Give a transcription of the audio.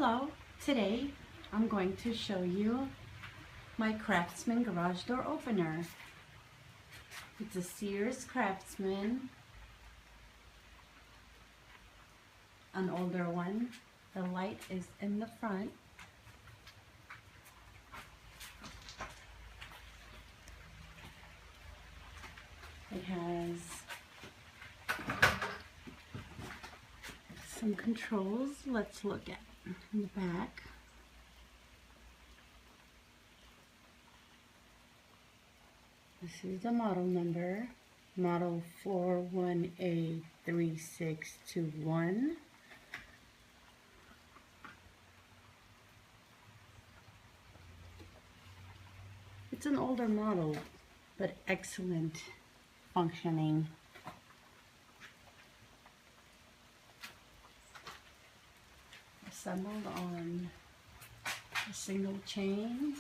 Hello, today I'm going to show you my Craftsman Garage door opener. It's a Sears Craftsman, an older one. The light is in the front. It has some controls. Let's look at in the back. This is the model number, model 41A3621. It's an older model, but excellent functioning. Assembled on a single chain.